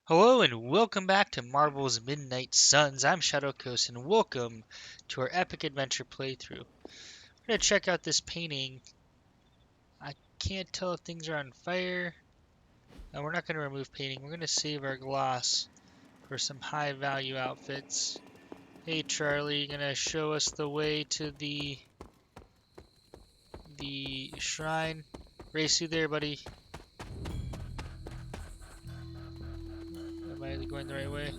Hello and welcome back to Marvel's Midnight Suns. I'm Shadow Coast and welcome to our epic adventure playthrough. We're gonna check out this painting. I can't tell if things are on fire. And we're not gonna remove painting. We're gonna save our gloss for some high value outfits. Hey Charlie, you gonna show us the way to the shrine? Race you there, buddy. Am I going the right way?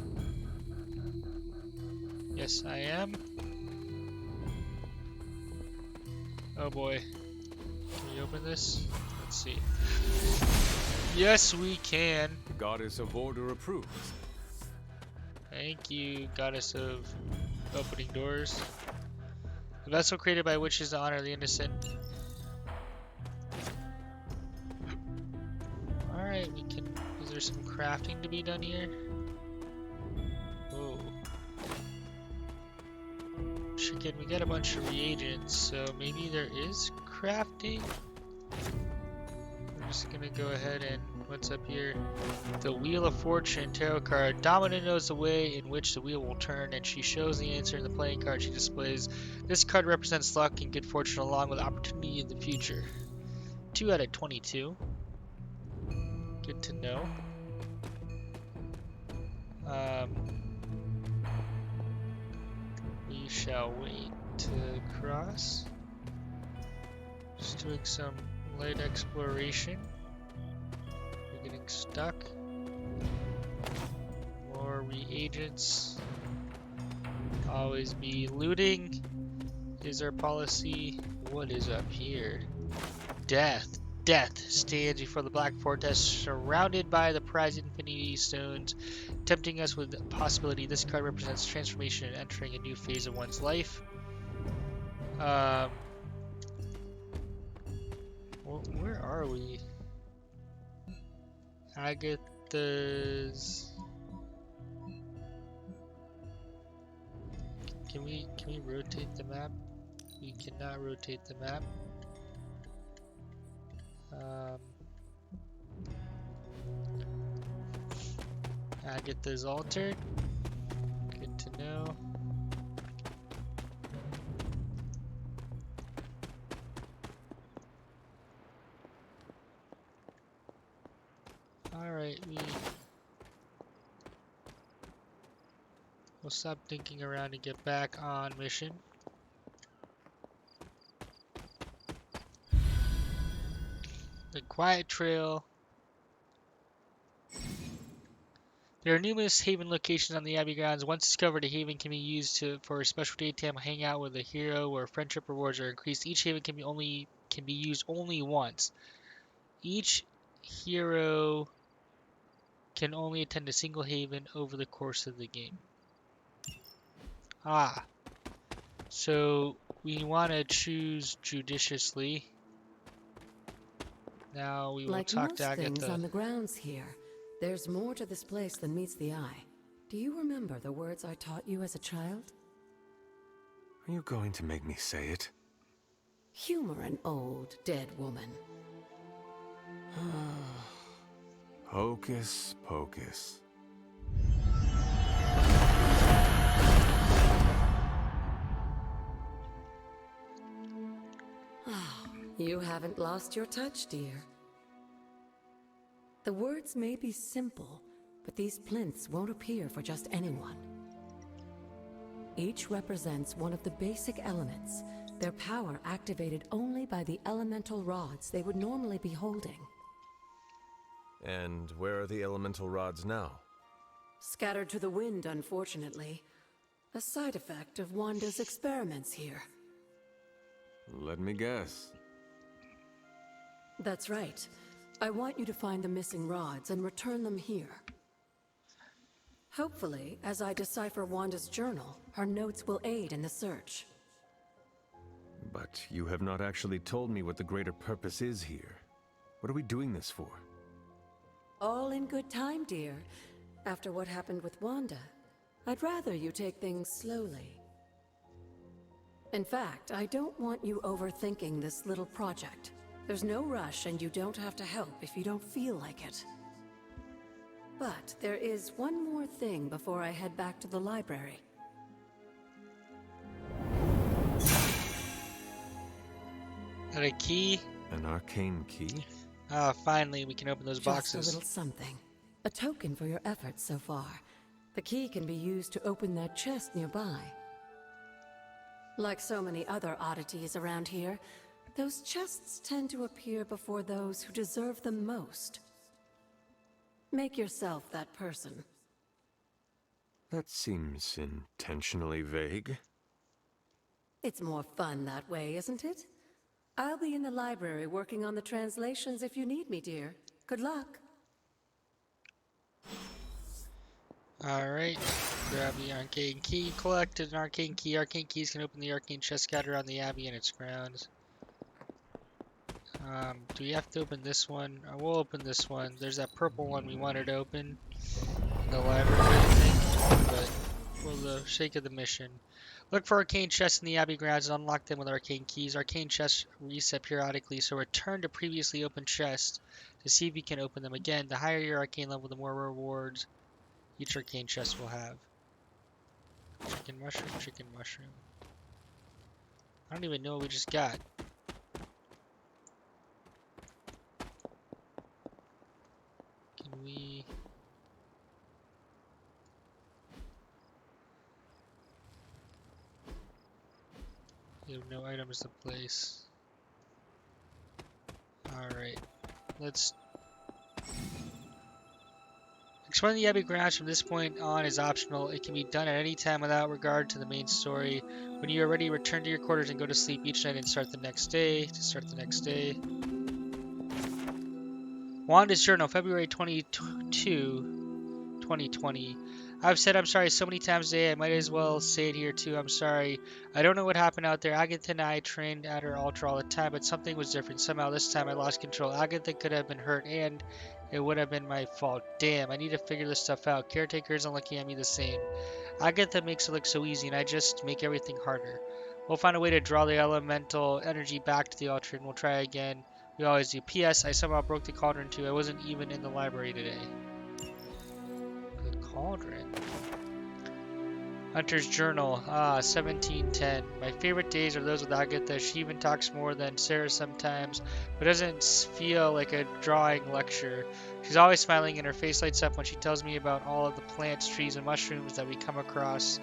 Yes, I am. Oh boy. Can we open this? Let's see. Yes, we can. Goddess of Order approved. Thank you, goddess of opening doors. The vessel created by witches to honor the innocent. Alright, we can... Is there some crafting to be done here? Oh. Chicken, we got a bunch of reagents, so maybe there is crafting? We're just gonna go ahead and... What's up here? The Wheel of Fortune tarot card. Domina knows the way in which the wheel will turn, and she shows the answer in the playing card she displays. This card represents luck and good fortune along with opportunity in the future. 2 out of 22. Good to know. We shall wait to cross. Just doing some light exploration. We're getting stuck. More reagents. Always be looting is our policy. What is up here? Death. Death stands before the Black Fortress, surrounded by the prized Infinity Stones, tempting us with the possibility. This card represents transformation and entering a new phase of one's life. Where are we? Agatha's. Can we rotate the map? We cannot rotate the map. Agatha's altered. Good to know. Alright, we'll stop thinking around and get back on mission. The Quiet Trail. There are numerous haven locations on the Abbey grounds. Once discovered, a haven can be used for a special daytime hangout with a hero where friendship rewards are increased. Each haven can be used only once. Each hero can only attend a single haven over the course of the game. So we want to choose judiciously. Now we will talk to Agatha. Like most things on the grounds here, there's more to this place than meets the eye. Do you remember the words I taught you as a child? Are you going to make me say it? Humor an old, dead woman. Hocus pocus. You haven't lost your touch, dear. The words may be simple, but these plinths won't appear for just anyone. Each represents one of the basic elements, their power activated only by the elemental rods they would normally be holding. And where are the elemental rods now? Scattered to the wind, unfortunately. A side effect of Wanda's experiments here. Let me guess. That's right. I want you to find the missing rods and return them here. Hopefully, as I decipher Wanda's journal, her notes will aid in the search. But you have not actually told me what the greater purpose is here. What are we doing this for? All in good time, dear. After what happened with Wanda, I'd rather you take things slowly. In fact, I don't want you overthinking this little project. There's no rush, and you don't have to help if you don't feel like it. But there is one more thing before I head back to the library. Got a key? An arcane key? Ah, finally, we can open those Just boxes. a little something. A token for your efforts so far. The key can be used to open that chest nearby. Like so many other oddities around here, those chests tend to appear before those who deserve them most. Make yourself that person. That seems intentionally vague. It's more fun that way, isn't it? I'll be in the library working on the translations if you need me, dear. Good luck. Alright, grab the arcane key, collected an arcane key. Arcane keys can open the arcane chest scattered around the abbey and its grounds. Do we have to open this one? We'll open this one. There's that purple one we wanted to open in the library, I think, but for the sake of the mission. Look for arcane chests in the abbey grounds and unlock them with arcane keys. Arcane chests reset periodically, so return to previously opened chests to see if you can open them again. The higher your arcane level, the more rewards each arcane chest will have. Chicken mushroom, chicken mushroom. I don't even know what we just got. Can we... We have no items to place. Alright. Let's... Exploring the Abbey grounds from this point on is optional. It can be done at any time without regard to the main story. When you are ready, return to your quarters and go to sleep each night and start the next day. Wanda's Journal, February 22, 2020. I've said I'm sorry so many times today, I might as well say it here too. I'm sorry. I don't know what happened out there. Agatha and I trained at her altar all the time, but something was different. Somehow this time I lost control. Agatha could have been hurt, and it would have been my fault. Damn, I need to figure this stuff out. Caretaker isn't looking at me the same. Agatha makes it look so easy, and I just make everything harder. We'll find a way to draw the elemental energy back to the altar, and we'll try again. We always do. P.S. I somehow broke the cauldron too. I wasn't even in the library today. The cauldron. Hunter's Journal. 1710. My favorite days are those with Agatha. She even talks more than Sarah sometimes, but doesn't feel like a drawing lecture. She's always smiling and her face lights up when she tells me about all of the plants, trees, and mushrooms that we came across.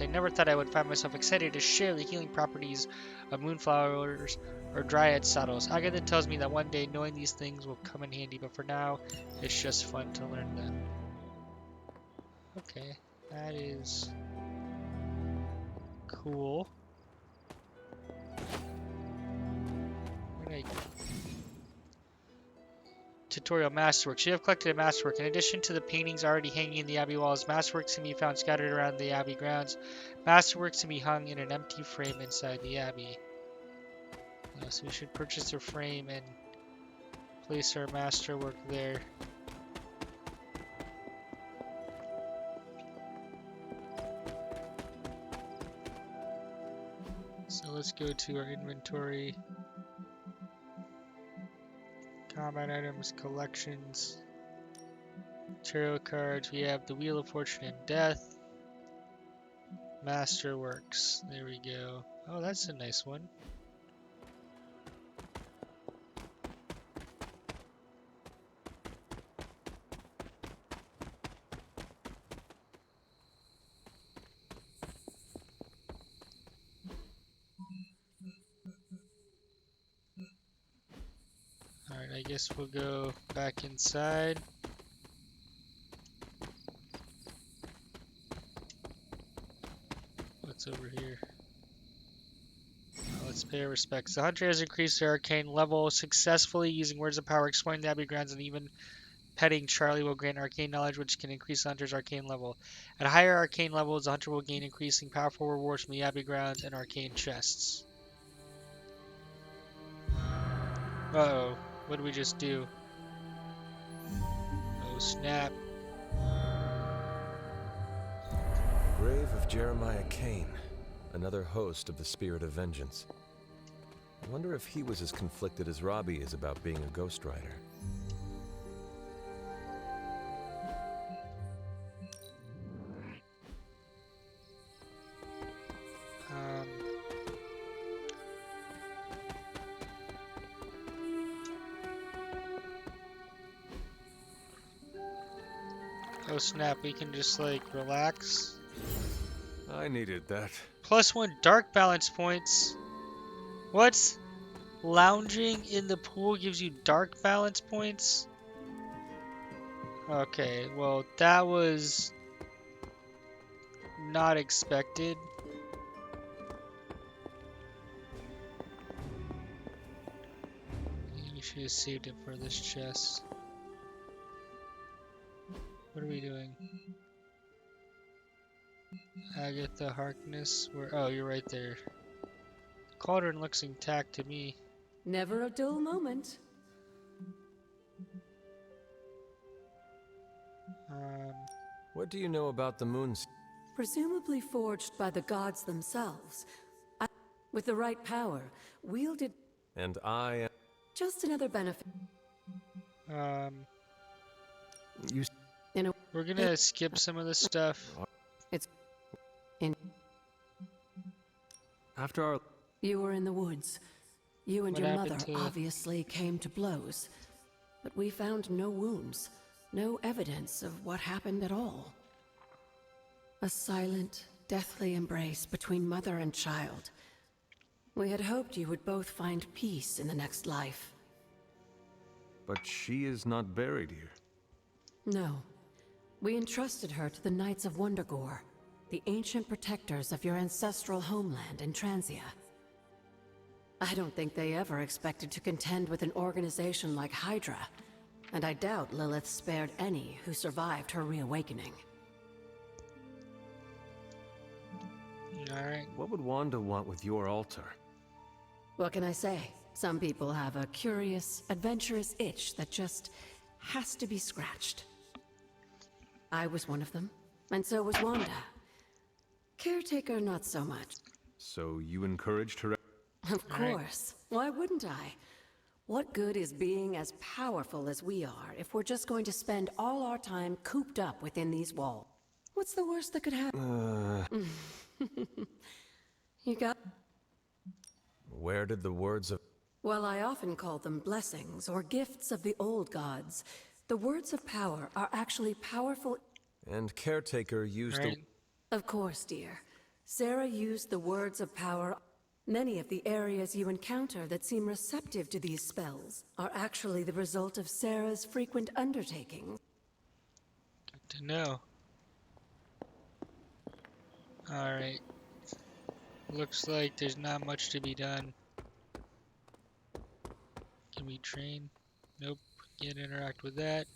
I never thought I would find myself excited to share the healing properties of moonflowers or dryad saddles. Agatha tells me that one day knowing these things will come in handy, but for now, it's just fun to learn them. Okay, that is cool. Tutorial Masterworks. You have collected a masterwork. In addition to the paintings already hanging in the abbey walls, masterworks can be found scattered around the abbey grounds. Masterworks can be hung in an empty frame inside the abbey. So we should purchase a frame and place our masterwork there. So let's go to our inventory. Combat items, collections, tarot cards. We have the Wheel of Fortune and Death. Masterworks. There we go. Oh, that's a nice one. Alright, I guess we'll go back inside. What's over here? Let's pay our respects. The hunter has increased their arcane level successfully using words of power, exploring the abbey grounds, and even petting Charlie will grant arcane knowledge, which can increase the hunter's arcane level. At higher arcane levels, the hunter will gain increasing powerful rewards from the abbey grounds and arcane chests. Uh-oh. What did we just do? Oh, snap. Grave of Jeremiah Kane, another host of the Spirit of Vengeance. I wonder if he was as conflicted as Robbie is about being a Ghost Rider. Oh snap, we can just like relax. I needed that. +1 dark balance points. What? Lounging in the pool gives you dark balance points? Okay, well, that was not expected. We should have saved it for this chest. What are we doing? Agatha Harkness? Where? Oh, you're right there. Cauldron looks intact to me. Never a dull moment. Um, What do you know about the moons? Presumably forged by the gods themselves. With the right power, wielded And I... just another benefit. um, You... In a we're gonna skip some of this stuff. it's in After our... you were in the woods. You and What your happened mother to- obviously came to blows. But we found no wounds, no evidence of what happened at all. A silent, deathly embrace between mother and child. We had hoped you would both find peace in the next life. But she is not buried here. No. We entrusted her to the Knights of Wondergore, the ancient protectors of your ancestral homeland in Transia. I don't think they ever expected to contend with an organization like Hydra, and I doubt Lilith spared any who survived her reawakening. Alright. What would Wanda want with your altar? What can I say? Some people have a curious, adventurous itch that just has to be scratched. I was one of them, and so was Wanda. Caretaker, not so much. So you encouraged her... Of course. Why wouldn't I? What good is being as powerful as we are if we're just going to spend all our time cooped up within these walls? What's the worst that could happen? You got... Where did the words of... Well, I often call them blessings or gifts of the old gods. The words of power are actually powerful... And Caretaker used Right. Of course, dear. Sarah used the words of power. Many of the areas you encounter that seem receptive to these spells are actually the result of Sarah's frequent undertakings. Good to know. Alright. Looks like there's not much to be done. Can we train? Nope. Can't interact with that.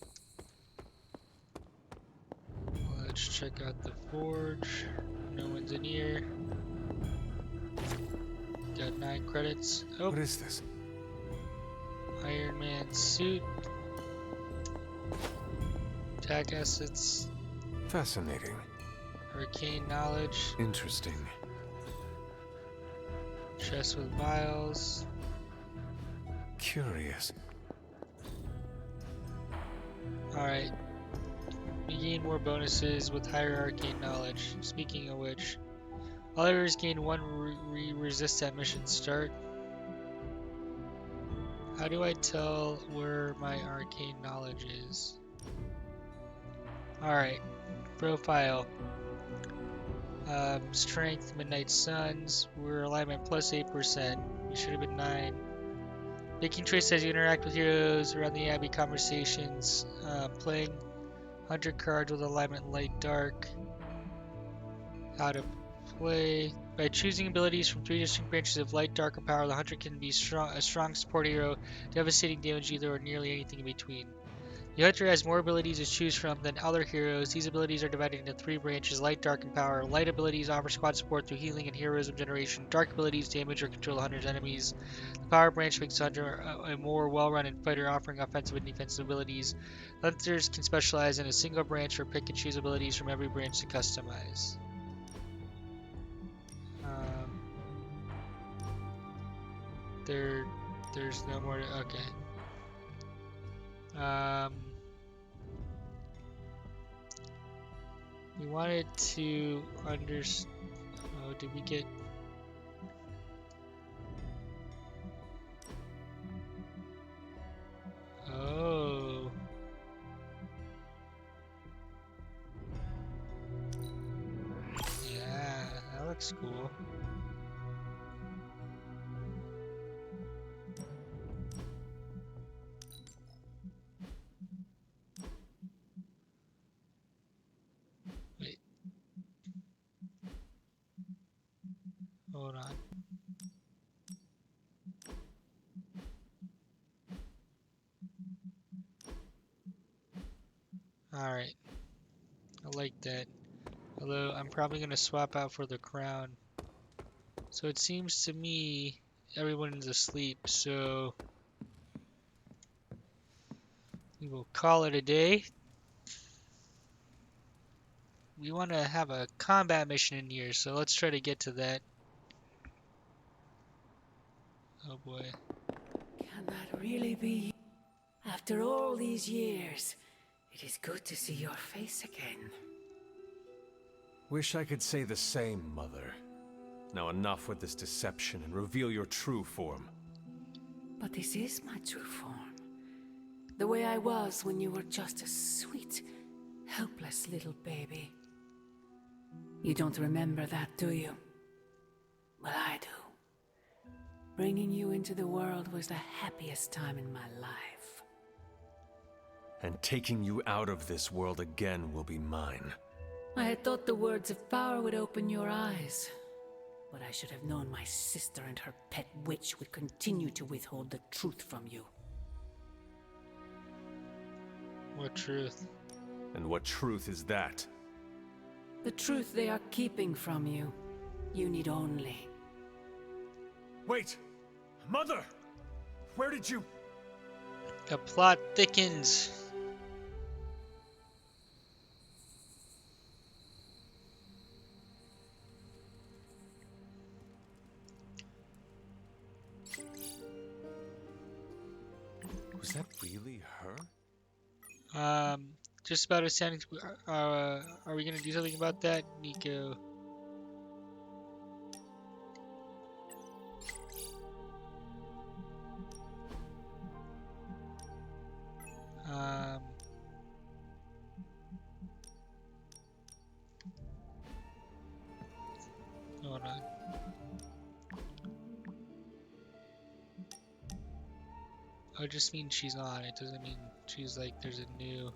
Let's check out the forge. No one's in here. Got 9 credits. Oh, What is this? Iron Man suit. Attack assets. Fascinating. Arcane knowledge. Interesting. Chest with vials. Curious. Alright. You gain more bonuses with higher arcane knowledge. Speaking of which, all areas gain 1 resist at mission start. How do I tell where my arcane knowledge is? Alright. Profile. Strength, Midnight Suns. We're alignment plus 8%. We should have been 9. Making choices as you interact with heroes around the Abbey conversations. Playing 100 cards with alignment light dark. How to play. By choosing abilities from 3 distinct branches of light, dark, or power, the hunter can be a strong support hero, devastating damage either or nearly anything in between. The hunter has more abilities to choose from than other heroes. These abilities are divided into 3 branches, light, dark, and power. Light abilities offer squad support through healing and heroism generation. Dark abilities damage or control the hunter's enemies. The power branch makes the hunter a more well-rounded fighter, offering offensive and defensive abilities. Hunters can specialize in a single branch or pick and choose abilities from every branch to customize. There's no more to, okay. We wanted to understand. Oh, did we get? Oh. looks cool. Wait. Hold on. Alright. I like that. Although I'm probably going to swap out for the crown. So it seems to me everyone's asleep, so we will call it a day. We want to have a combat mission in here, so let's try to get to that. Oh boy. Can that really be? After all these years, it is good to see your face again. Wish I could say the same, Mother. Now enough with this deception and reveal your true form. But this is my true form. The way I was when you were just a sweet, helpless little baby. You don't remember that, do you? Well, I do. Bringing you into the world was the happiest time in my life. And taking you out of this world again will be mine. I had thought the words of power would open your eyes. But I should have known my sister and her pet witch would continue to withhold the truth from you. What truth? And what truth is that? The truth they are keeping from you. You need only. Wait! Mother! Where did you... The plot thickens. Was that really her? Just about a sounding. Are we gonna do something about that, Nico? Hold on. Oh, it just means she's on. It doesn't mean she's like there's a new.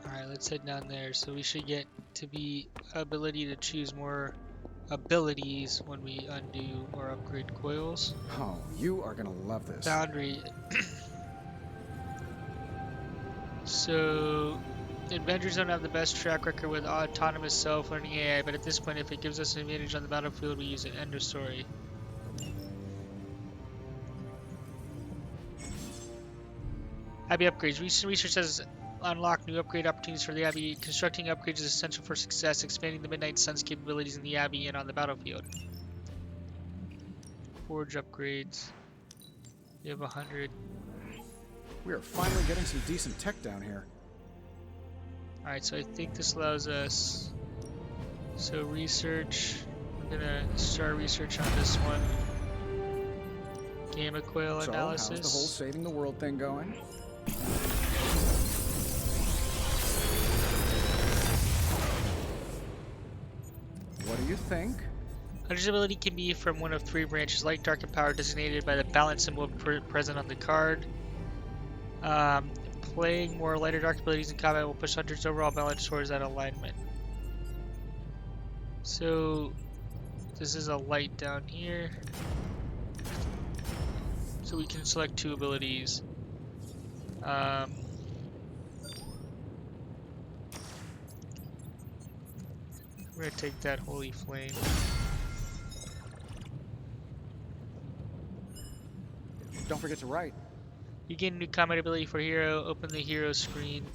Alright, let's head down there. So we should get to be ability to choose more abilities when we undo or upgrade coils. Oh, you are gonna love this. Boundary. So, Adventures don't have the best track record with autonomous self-learning AI, but at this point, if it gives us an advantage on the battlefield, we use it. End of story. Abbey upgrades. Recent research has unlocked new upgrade opportunities for the Abbey. Constructing upgrades is essential for success, expanding the Midnight Sun's capabilities in the Abbey and on the battlefield. Forge upgrades. We have 100. We are finally getting some decent tech down here. Alright, so I think this allows us. So research. I'm gonna start research on this one. Gamma coil So, analysis. how's the whole saving the world thing going? What do you think? Hunter's ability can be from one of three branches: light, dark, and power, designated by the balance symbol present on the card. Playing more light or dark abilities in combat will push Hunter's overall balance towards that alignment. So this is a light down here. So we can select two abilities. We're gonna take that Holy Flame. Don't forget to write. You gain a new combat ability for hero. Open the hero screen.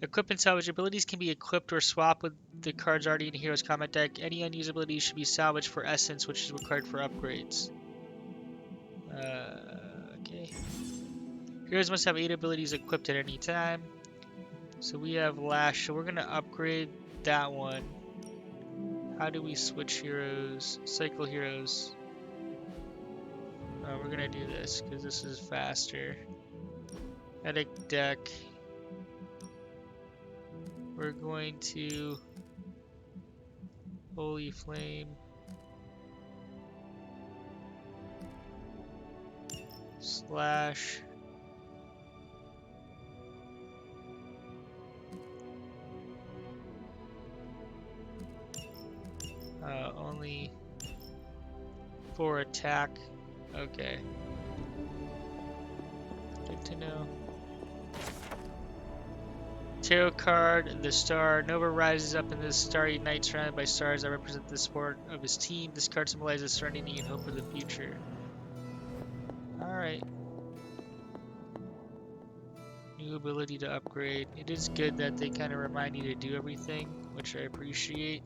Equip and salvage abilities can be equipped or swapped with the cards already in the hero's combat deck. Any unused abilities should be salvaged for essence, which is required for upgrades. Okay. Heroes must have 8 abilities equipped at any time. So we have Lash, so we're going to upgrade that one. How do we switch heroes? Cycle heroes. We're gonna do this because this is faster. Edit deck. We're going to Holy Flame. Slash. Only for attack. Okay. Good to know. Tarot card, the star. Nova rises up in the starry night surrounded by stars that represent the support of his team. This card symbolizes serenity and hope for the future. Alright. New ability to upgrade. It is good that they kind of remind you to do everything, which I appreciate.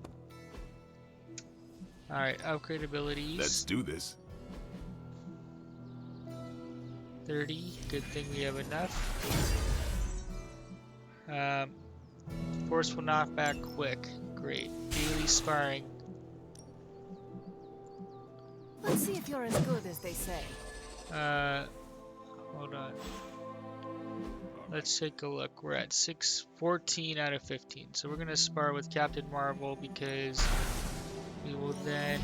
Alright, upgrade abilities. Let's do this. 30. Good thing we have enough. Forceful knockback quick. Great. Daily sparring. Let's see if you're as good as they say. Hold on. Let's take a look. We're at 14 out of 15. So we're gonna spar with Captain Marvel because we will then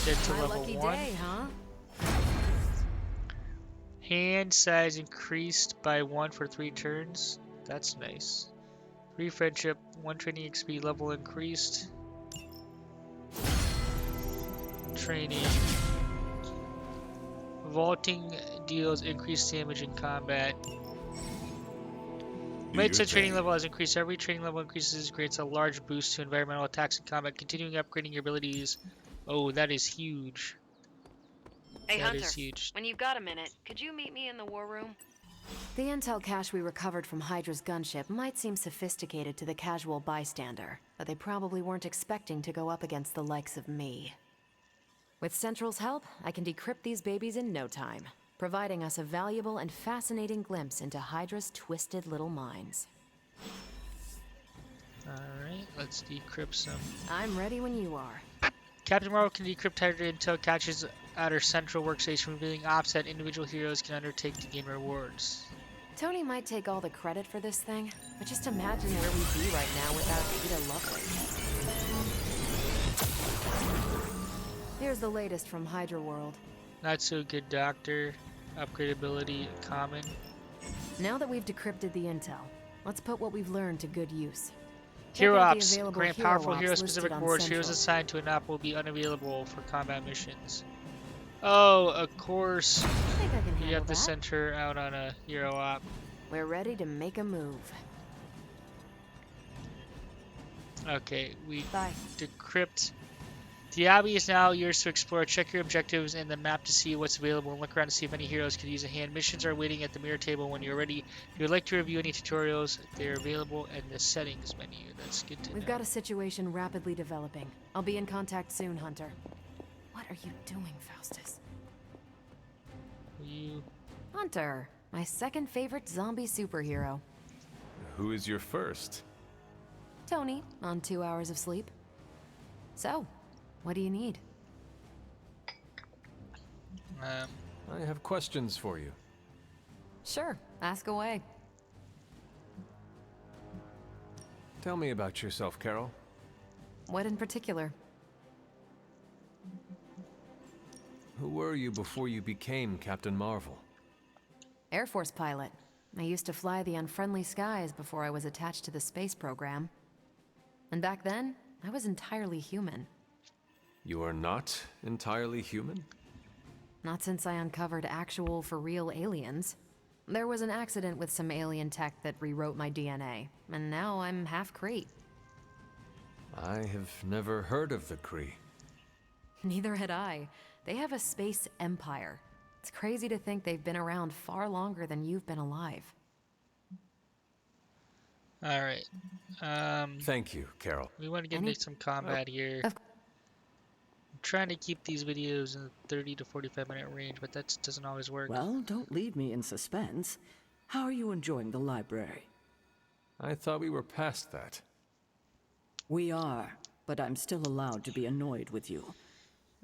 get to level 1. Day, huh? Hand size increased by 1 for 3 turns. That's nice. 3 friendship, 1 training XP level increased. Training. Vaulting deals increased damage in combat. Might said training level has increased. Every training level increases creates a large boost to environmental attacks in combat. Continuing upgrading your abilities. Oh, that is huge. Hey, That Hunter, is huge. when you've got a minute, could you meet me in the war room? The intel cache we recovered from Hydra's gunship might seem sophisticated to the casual bystander, but they probably weren't expecting to go up against the likes of me. With Central's help, I can decrypt these babies in no time, providing us a valuable and fascinating glimpse into Hydra's twisted little minds. Alright, let's decrypt some. I'm ready when you are. Captain Marvel can decrypt Hydra intel caches at her central workstation, revealing ops that individual heroes can undertake to gain rewards. Tony might take all the credit for this thing, but just imagine where we'd be right now without Ada Lovely. Here's the latest from Hydra World. Not so good, Doctor. Upgrade ability common. Now that we've decrypted the intel, let's put what we've learned to good use. Hero Check out the ops. available Grant hero powerful ops hero-specific listed on rewards. Heroes Central. assigned to an op will be unavailable for combat missions. Oh, of course. I think I can You handle have to that. send her out on a hero op. We're ready to make a move. Okay, we Bye. decrypt. The Abbey is now yours to explore. Check your objectives and the map to see what's available and look around to see if any heroes could use a hand. Missions are waiting at the mirror table when you're ready. If you would like to review any tutorials, they are available in the settings menu. That's good to know. We've got a situation rapidly developing. I'll be in contact soon, Hunter. What are you doing, Faustus? You... Hunter, my second favorite zombie superhero. Who is your first? Tony, on 2 hours of sleep. So, what do you need? I have questions for you. Sure, ask away. Tell me about yourself, Carol. What in particular? Who were you before you became Captain Marvel? Air Force pilot. I used to fly the unfriendly skies before I was attached to the space program. And back then, I was entirely human. You are not entirely human? Not since I uncovered actual, for real aliens. There was an accident with some alien tech that rewrote my DNA, and now I'm half Kree. I have never heard of the Kree. Neither had I. They have a space empire. It's crazy to think they've been around far longer than you've been alive. Alright. Thank you, Carol. We want to get into some combat here. Of- I'm trying to keep these videos in the 30 to 45 minute range, but that doesn't always work. Well, don't leave me in suspense. How are you enjoying the library? I thought we were past that. We are, but I'm still allowed to be annoyed with you.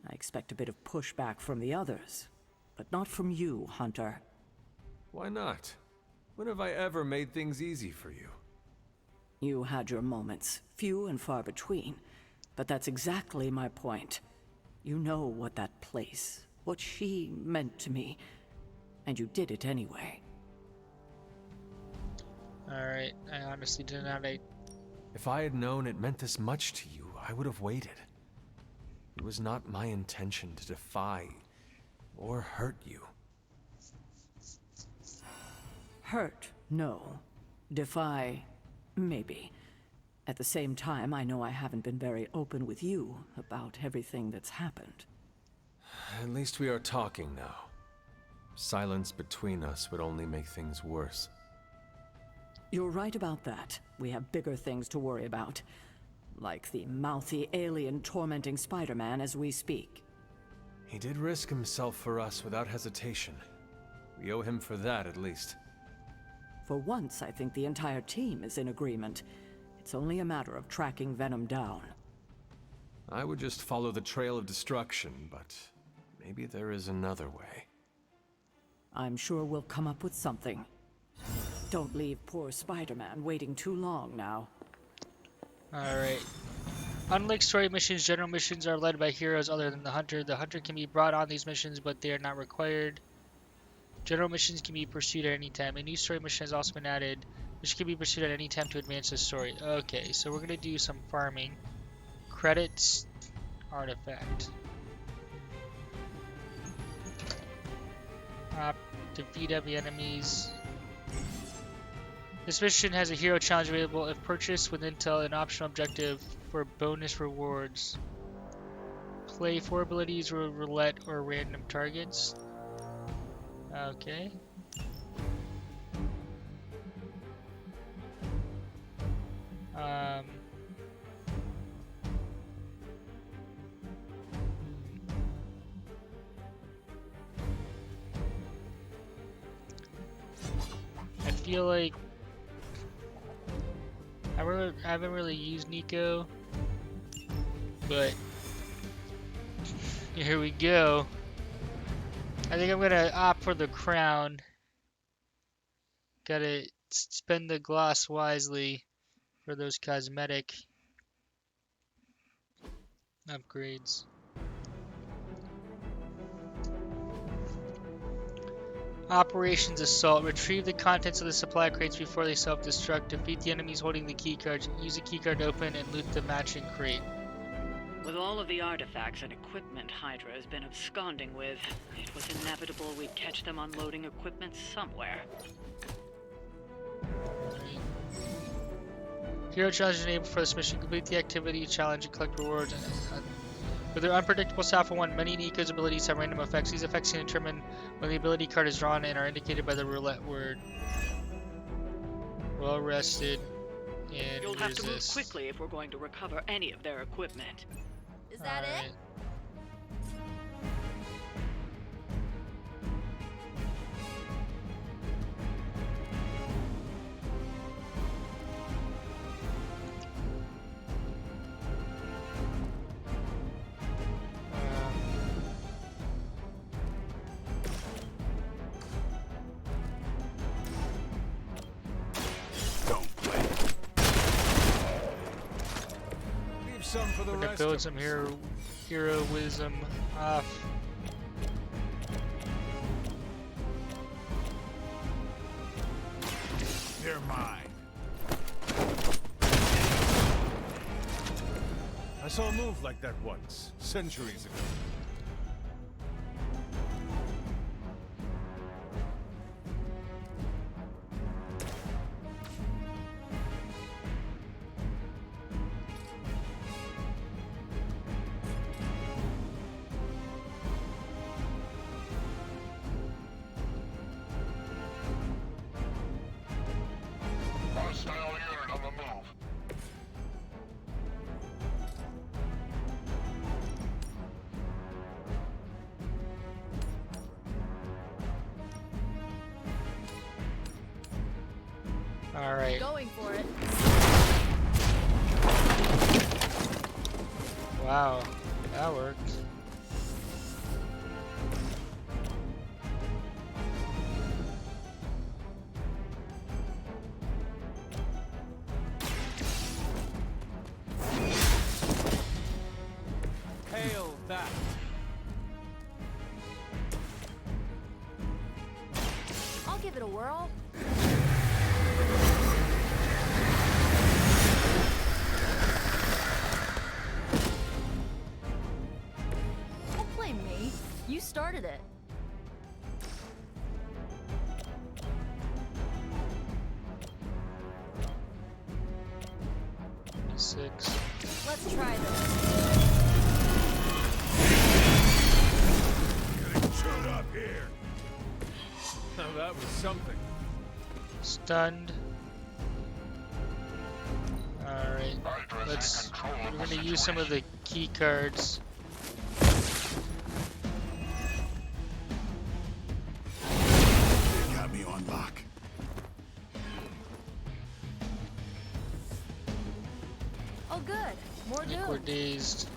I expect a bit of pushback from the others. but not from you, Hunter. Why not? When have I ever made things easy for you? You had your moments, few and far between, but that's exactly my point. You know what that place, what she meant to me, and you did it anyway. Alright, I honestly didn't have a... If I had known it meant this much to you, I would have waited. It was not my intention to defy or hurt you. Hurt, no. Defy, maybe. At the same time, I know I haven't been very open with you about everything that's happened. At least we are talking now. Silence between us would only make things worse. You're right about that. We have bigger things to worry about. Like the mouthy alien tormenting Spider-Man as we speak. He did risk himself for us without hesitation. We owe him for that, at least. For once, I think the entire team is in agreement. It's only a matter of tracking Venom down. I would just follow the trail of destruction, but maybe there is another way. I'm sure we'll come up with something. Don't leave poor Spider-Man waiting too long now. Alright. Unlike story missions, general missions are led by heroes other than the Hunter. The Hunter can be brought on these missions, but they are not required. General missions can be pursued at any time. A new story mission has also been added, which can be pursued at any time to advance the story. Okay, so we're going to do some farming. Credits, artifact. Defeat enemy enemies. This mission has a hero challenge available if purchased with intel, an optional objective for bonus rewards. Play 4 abilities with roulette or random targets. Okay. I feel like I haven't really used Nico, but here we go. I think I'm gonna opt for the crown. Gotta spend the gloss wisely for those cosmetic upgrades. Operations Assault. Retrieve the contents of the supply crates before they self-destruct. Defeat the enemies holding the keycards. Use the keycard to open and loot the matching crate. With all of the artifacts and equipment Hydra has been absconding with, it was inevitable we'd catch them unloading equipment somewhere. Hero challenge enabled for this mission. Complete the activity challenge and collect rewards. With their unpredictable Alpha 1, many Nico's abilities have random effects. These effects can determine when the ability card is drawn and are indicated by the roulette word. Well rested and You'll have to move resist. quickly if we're going to recover any of their equipment. Is that it? Some for the We're gonna rest build of some us. heroism off. They're mine. I saw a move like that once, centuries ago. Hostile unit on the move. All right. Going for it. Wow, that worked. that. I'll give it a whirl. Don't blame me. You started it. Six. Let's try this. Getting chewed up here. Now that was something. Stunned. Alright. Hydra's in control of We're the gonna use some of the key cards. They got me on lock. Oh, good. More I think we're doom. dazed.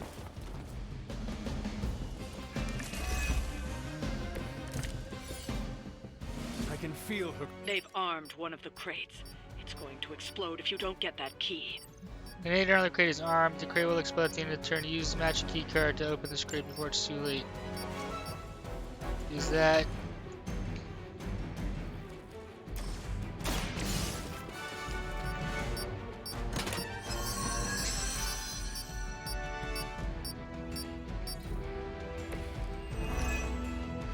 I can feel her. They've armed one of the crates. It's going to explode if you don't get that key. The nader on the crate is armed. The crate will explode at the end of the turn. Use the magic key card to open this crate before it's too late. Use that.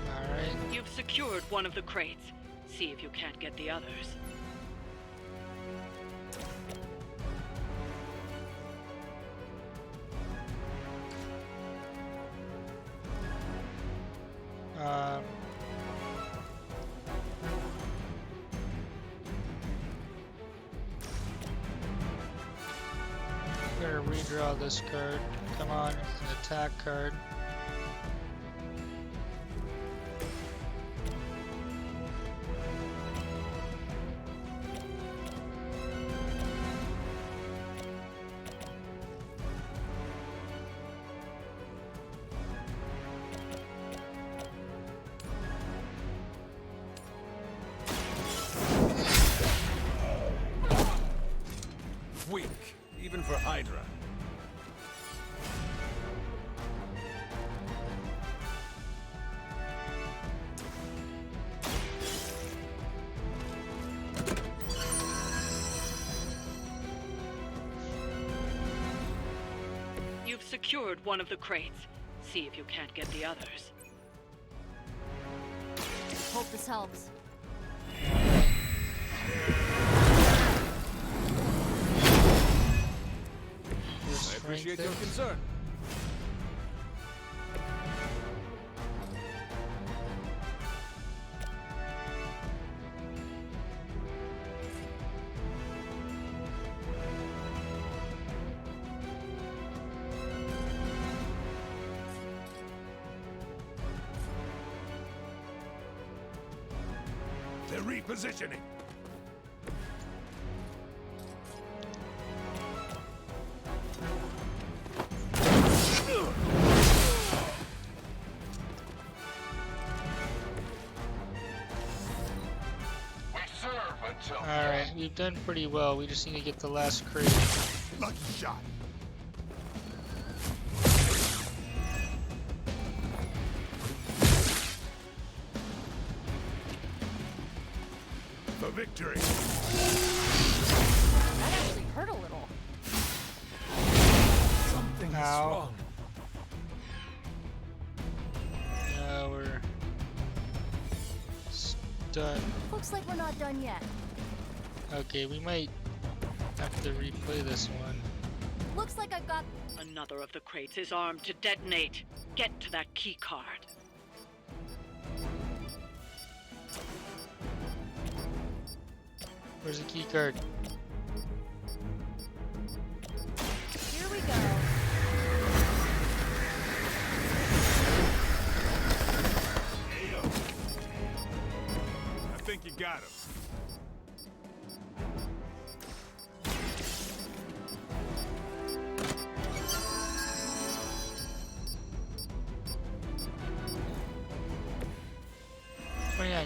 Alright. You've secured one of the crates. See if you can't get the others. Um, I'm gonna redraw this card. Come on, an attack card. Weak, even for Hydra. You've secured one of the crates. See if you can't get the others. Hope this helps. I appreciate your concern. They're repositioning. We serve until Alright, we've done pretty well. We just need to get the last crate. lucky shot. For victory. That actually hurt a little. Something is Ow. wrong. Now we're stunned. Looks like we're not done yet. Okay, we might have to replay this one. Looks like I've got... Another of the crates is armed to detonate. Get to that key card. Where's the key card? Here we go. I think you got him.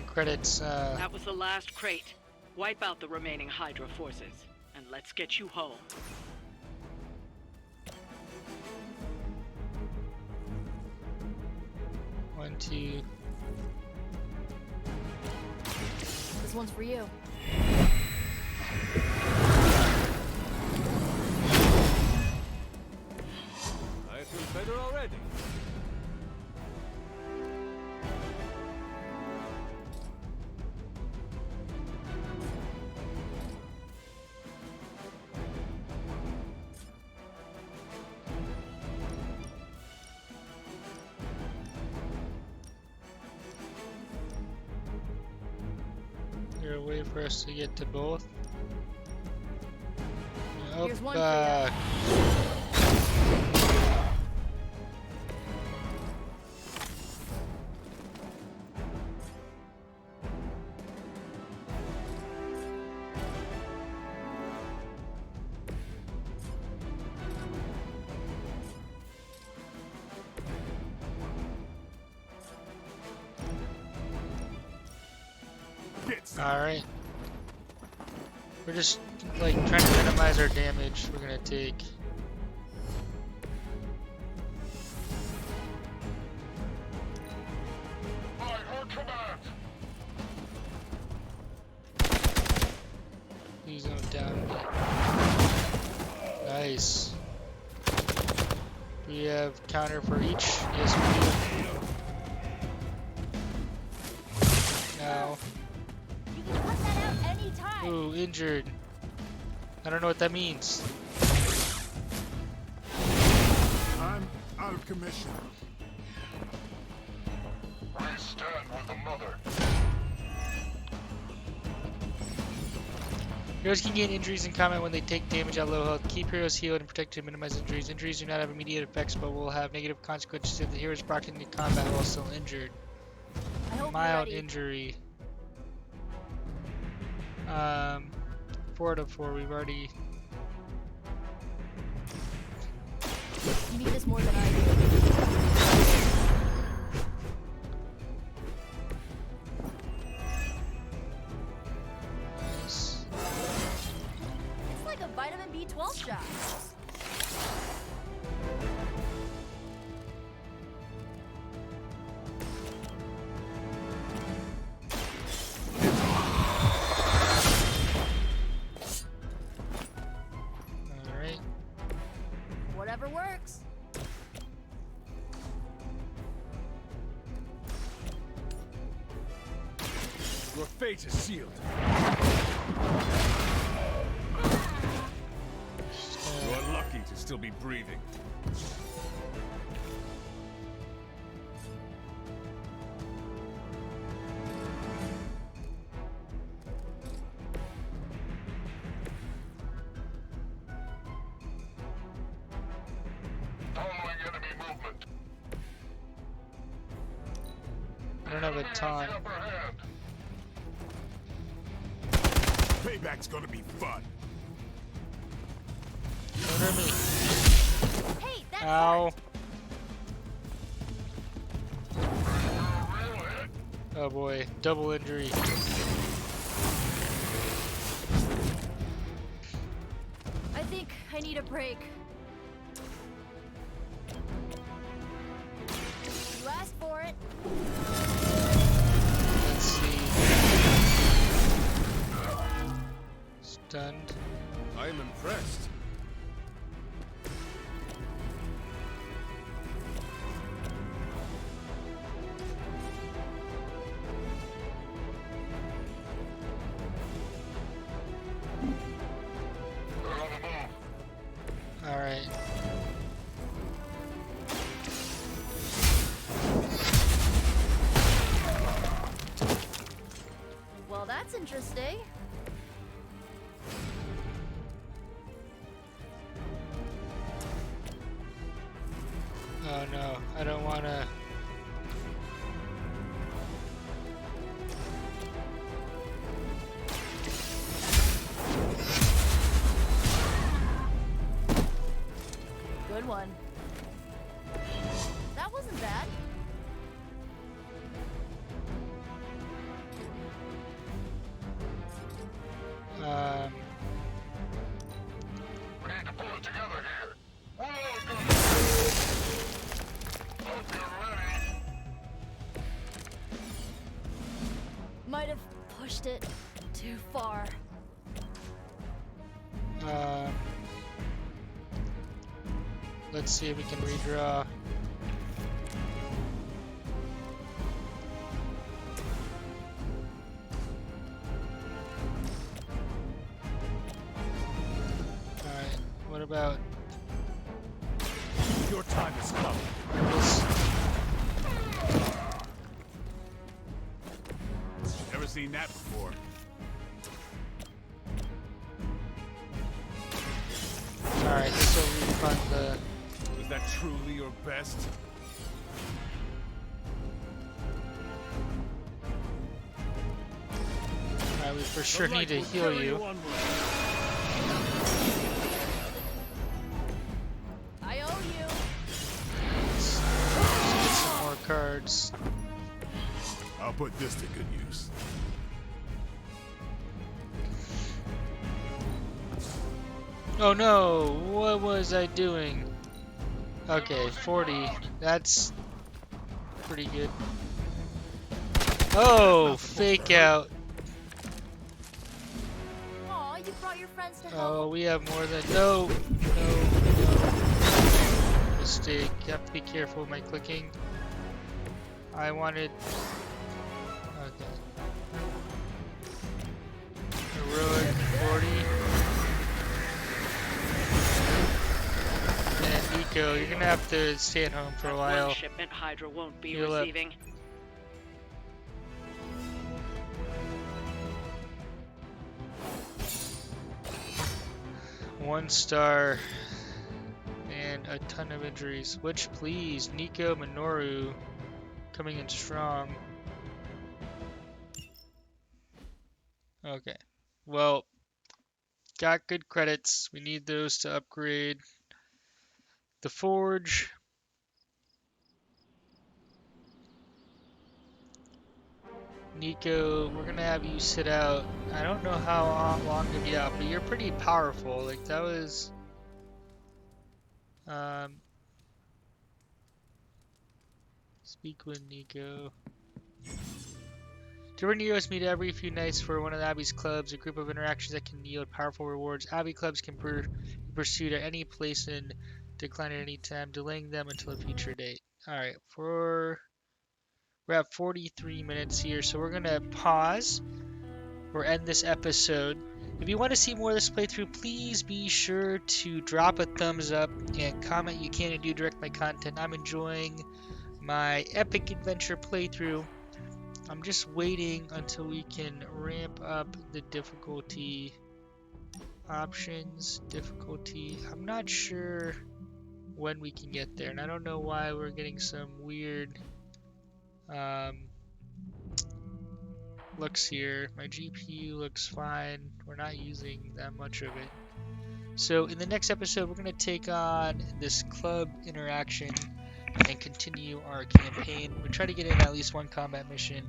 Credits. That was the last crate. Wipe out the remaining Hydra forces, and let's get you home. 1, 2. This one's for you. I feel better already. Is there a way for us to get to both? Nope. Here's one for you. Alright. We're just like trying to minimize our damage we're gonna take. Please don't down me. Nice. Do we have counter for each? Yes, we do. Now. You can cut that out anytime. Ooh, injured. I don't know what that means. I'm out of commission. We stand with the mother. Heroes can gain injuries in combat when they take damage at low health. Keep heroes healed and protected to minimize injuries. Injuries do not have immediate effects, but will have negative consequences if the hero is brought into combat while still injured. I hope Mild you're ready. injury. 4 out of 4. We've already. You need this more than I do. Nice. It's like a vitamin B12 shot. Alright. Whatever works. Your fate is sealed. You're lucky to still be breathing. Following enemy movement. I don't have a ton. Upper hand. Payback's gonna be fun. Don't hurt me. Hey, that's Ow. Roulette. Oh boy. Double injury. I think I need a break. You asked for it. Let's see. Stunned. I am impressed. They're on the move. Alright. Well, that's interesting. Oh no. I don't wanna. Good one. That wasn't bad. pushed it too far. Let's see if we can redraw. Alright, what about Your time has come. this? Never seen that before. Alright, this will refund the... Was that truly your best? Alright, we for sure need to heal you. I owe you. Let's get some more cards. I'll put this to good use. Oh no, what was I doing? Okay, 40. That's pretty good. Oh, fake out. Aw, you brought your friends to help. Oh, we have more than... No. Mistake. You have to be careful with my clicking. I wanted... Okay. Heroic 40. And Nico, you're gonna have to stay at home for a while. One shipment Hydra won't be Heal up. receiving. One star. And a ton of injuries. Which, please, Nico Minoru coming in strong. Okay. Well, got good credits. We need those to upgrade the forge. Nico, we're gonna have you sit out. I don't know how long you'll be out, but you're pretty powerful. Like, that was... Speak with Nico. Different heroes meet every few nights for one of Abby's clubs, a group of interactions that can yield powerful rewards. Abbey clubs can be pursued at any place and decline at any time, delaying them until a future date. Alright, we're at 43 minutes here, so we're gonna pause or end this episode. If you want to see more of this playthrough, please be sure to drop a thumbs up and comment you can and do direct my content. I'm enjoying my epic adventure playthrough. I'm just waiting until we can ramp up the difficulty options. Difficulty. I'm not sure when we can get there, and I don't know why we're getting some weird looks here. My GPU looks fine. We're not using that much of it. So in the next episode, we're going to take on this club interaction and continue our campaign. We try to get in at least one combat mission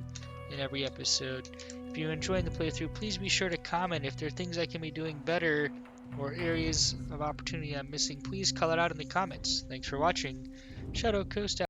in every episode. If you're enjoying the playthrough, please be sure to comment. If there are things I can be doing better or areas of opportunity I'm missing, please call it out in the comments. Thanks for watching. Shadow Coast out.